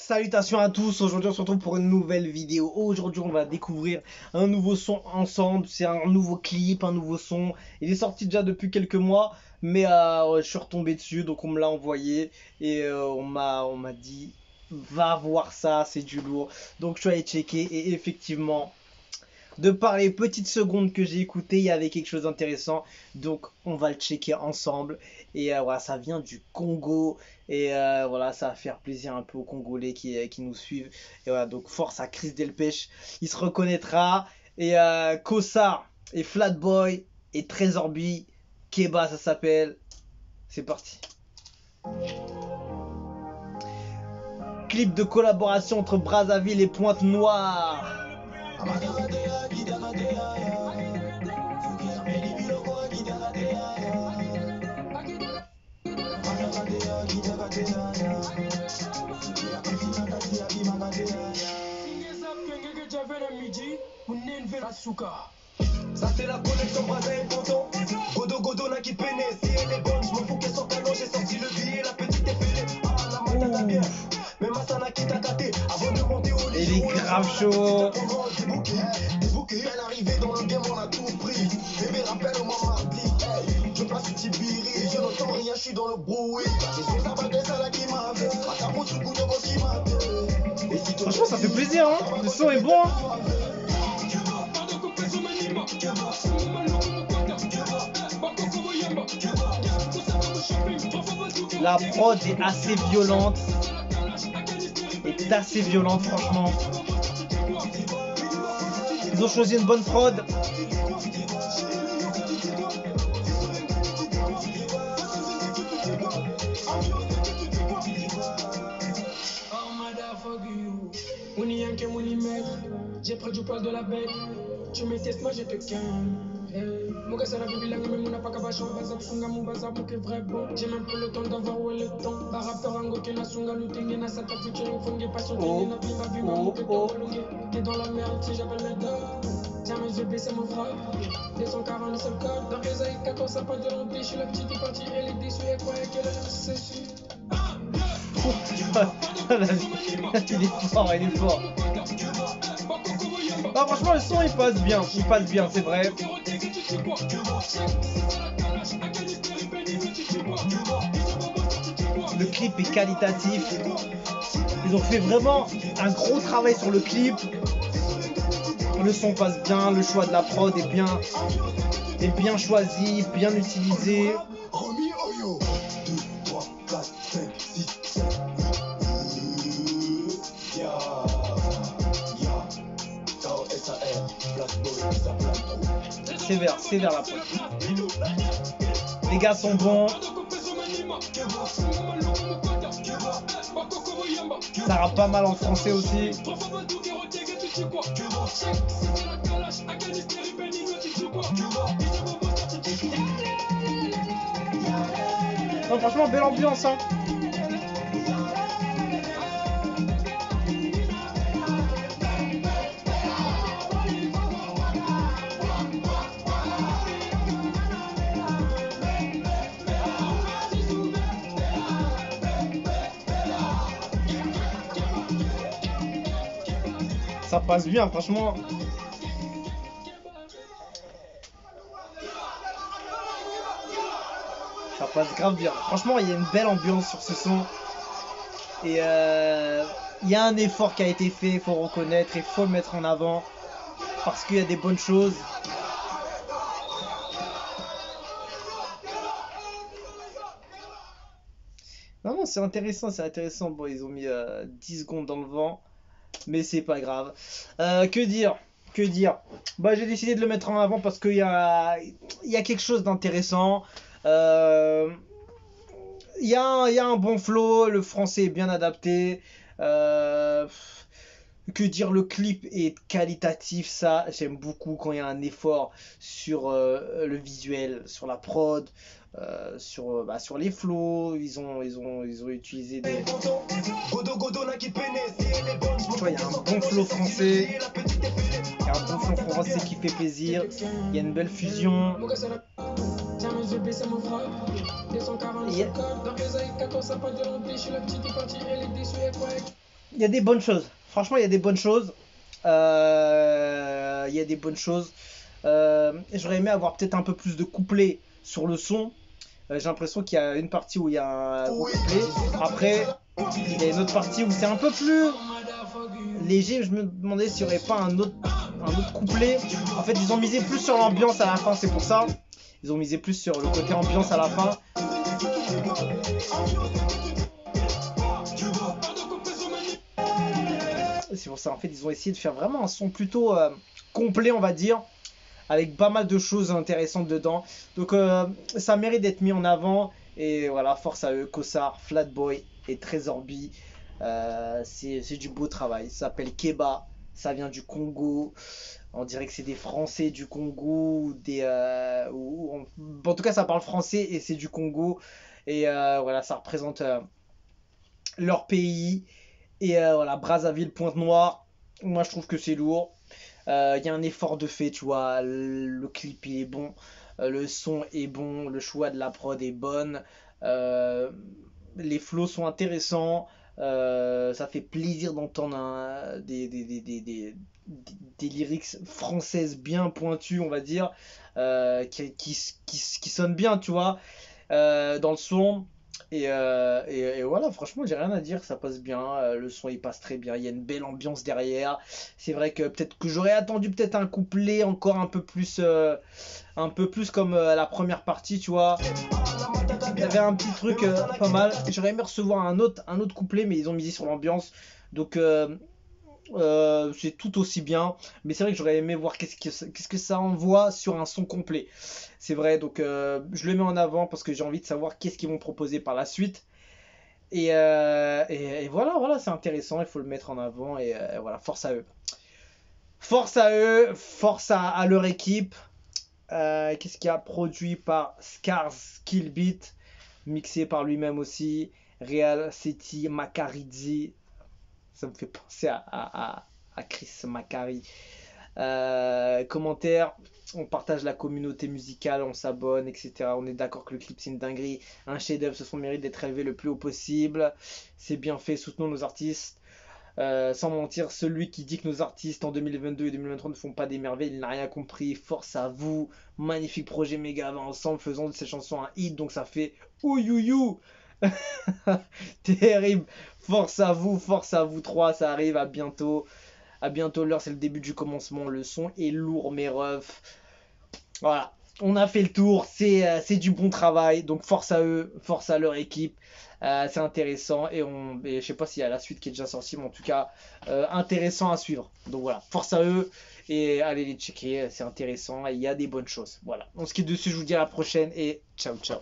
Salutations à tous, aujourd'hui on se retrouve pour une nouvelle vidéo. Aujourd'hui on va découvrir un nouveau son ensemble, c'est un nouveau clip, un nouveau son. Il est sorti déjà depuis quelques mois, mais je suis retombé dessus, donc on me l'a envoyé et on m'a dit va voir ça, c'est du lourd. Donc je suis allé checker et effectivement, de par les petites secondes que j'ai écoutées, il y avait quelque chose d'intéressant. Donc on va le checker ensemble. Et voilà, ça vient du Congo. Et voilà, ça va faire plaisir un peu aux Congolais qui nous suivent. Et voilà, donc force à Chris Delpech. Il se reconnaîtra. Et Kossa et Flatboy et Trezorby. Keba, ça s'appelle. C'est parti. Clip de collaboration entre Brazzaville et Pointe-Noire. Ça c'est la connexion Brazzaville Ponton. Godo n'a qui peine. Si elle est bonne, je m'en fous qu'elle soit canon. J'ai sorti le billet, la petite est fêlée. Ah la main t'a bien. Mais ma sana qui t'a gâté. Avant de monter au lit. Il est grave chaud. Débouqué, à l'arrivée dans le game on a tout pris. Bébé rappelle-moi mardi. Je passe Tibiri, je n'entends rien, je suis dans le bruit. J'ai son tabac de ça là qui m'a fait. Ma camo sous coup de boss qui m'a fait. Franchement ça fait plaisir hein. Le son est bon hein. La prod est assez violente. Est assez violente franchement. Ils ont choisi une bonne prod. J'ai pris du poil de la bête. Tu me testes, moi je te calme. Mon gars, c'est la bibi, la gomme, mon n'a pas qu'à bâcher. Bazar, sunga, mon bazar, mon vrai bon. J'ai même plus le temps d'avoir où est le temps. Par rapport à Ngo, qui n'a sunga, looting, n'a sa future, il faut qu'il passe son temps. Il n'a plus ma vie, mon t'es dans la merde si j'appelle mes deux. Tiens, mes yeux baissés, mon frère. 240, c'est le code. Dans les ailes, 14, ça pas de l'entrée. Je suis la petite partie, elle est déçue, elle croyait qu'elle allait se sécher. Il est fort, il est fort. Ah, franchement le son il passe bien, c'est vrai. Le clip est qualitatif. Ils ont fait vraiment un gros travail sur le clip. Le son passe bien, le choix de la prod est bien choisi, bien utilisé. Sévère la prod. Les gars sont bons. Ça rappe pas mal en français aussi. Non, franchement, belle ambiance hein. Ça passe bien, franchement. Ça passe grave bien. Franchement, il y a une belle ambiance sur ce son. Et il y a un effort qui a été fait, il faut reconnaître, il faut le mettre en avant. Parce qu'il y a des bonnes choses. Non, c'est intéressant, c'est intéressant. Bon, ils ont mis 10 secondes dans le vent. Mais c'est pas grave. Que dire? Bah, j'ai décidé de le mettre en avant parce qu'il y a quelque chose d'intéressant. Il y a un bon flow. Le français est bien adapté. Que dire, le clip est qualitatif, ça j'aime beaucoup quand il y a un effort sur le visuel, sur la prod, sur les flows. Ils ont utilisé des... Tu vois, il y a un bon flow français. Il y a un bon flow français qui fait plaisir. Il y a une belle fusion. il y a des bonnes choses. Franchement, il y a des bonnes choses. Il y a des bonnes choses. J'aurais aimé avoir peut-être un peu plus de couplets sur le son. J'ai l'impression qu'il y a une partie où il y a un gros couplet. Après, il y a une autre partie où c'est un peu plus léger. Je me demandais s'il n'y aurait pas un autre couplet. En fait, ils ont misé plus sur l'ambiance à la fin, c'est pour ça. Ils ont misé plus sur le côté ambiance à la fin. C'est pour ça, en fait, ils ont essayé de faire vraiment un son plutôt complet, on va dire, avec pas mal de choses intéressantes dedans. Donc, ça mérite d'être mis en avant. Et voilà, force à eux, Kossar, Flatboy et Trezorby. C'est du beau travail. Ça s'appelle Keba, ça vient du Congo. On dirait que c'est des Français du Congo, en tout cas, ça parle français et c'est du Congo. Et voilà, ça représente leur pays. Et voilà, Brazzaville, Pointe-Noire, moi je trouve que c'est lourd. Il y a un effort de fait, tu vois. Le clip il est bon, le son est bon, le choix de la prod est bonne. Euh, les flows sont intéressants. Ça fait plaisir d'entendre des lyrics françaises bien pointues, on va dire, qui sonnent bien, tu vois, dans le son. Et voilà, franchement, j'ai rien à dire, ça passe bien, le son il passe très bien, il y a une belle ambiance derrière. C'est vrai que peut-être que j'aurais attendu peut-être un couplet encore un peu plus comme la première partie, tu vois. Il y avait un petit truc pas mal. J'aurais aimé recevoir un autre couplet, mais ils ont misé sur l'ambiance. Donc c'est tout aussi bien. Mais c'est vrai que j'aurais aimé voir qu'est-ce que ça envoie sur un son complet. C'est vrai, donc je le mets en avant parce que j'ai envie de savoir qu'est-ce qu'ils vont proposer par la suite. Et voilà, c'est intéressant, il faut le mettre en avant. Et voilà, force à eux. Force à eux, force à leur équipe. Qu'est-ce qu'il y a produit par Scars Killbeat, mixé par lui-même aussi. Real Seti Makaridze, ça me fait penser à Chris Macari. Commentaire, on partage la communauté musicale, on s'abonne, etc. On est d'accord que le clip c'est une dinguerie, un chef-d'œuvre, ce son mérite d'être élevé le plus haut possible. C'est bien fait, soutenons nos artistes. Sans mentir, celui qui dit que nos artistes en 2022 et 2023 ne font pas des merveilles, il n'a rien compris. Force à vous, magnifique projet méga ensemble, faisons de ces chansons un hit, donc ça fait ouyouyou. Terrible. Force à vous trois, ça arrive à bientôt. À bientôt, l'heure, c'est le début du commencement. Le son est lourd, mes refs. Voilà, on a fait le tour. C'est du bon travail. Donc, force à eux, force à leur équipe. C'est intéressant. Et je sais pas s'il y a la suite qui est déjà sortie, mais en tout cas, intéressant à suivre. Donc, voilà, force à eux. Et allez les checker, c'est intéressant. Et il y a des bonnes choses. Voilà. On se quitte dessus, je vous dis à la prochaine. Et ciao, ciao.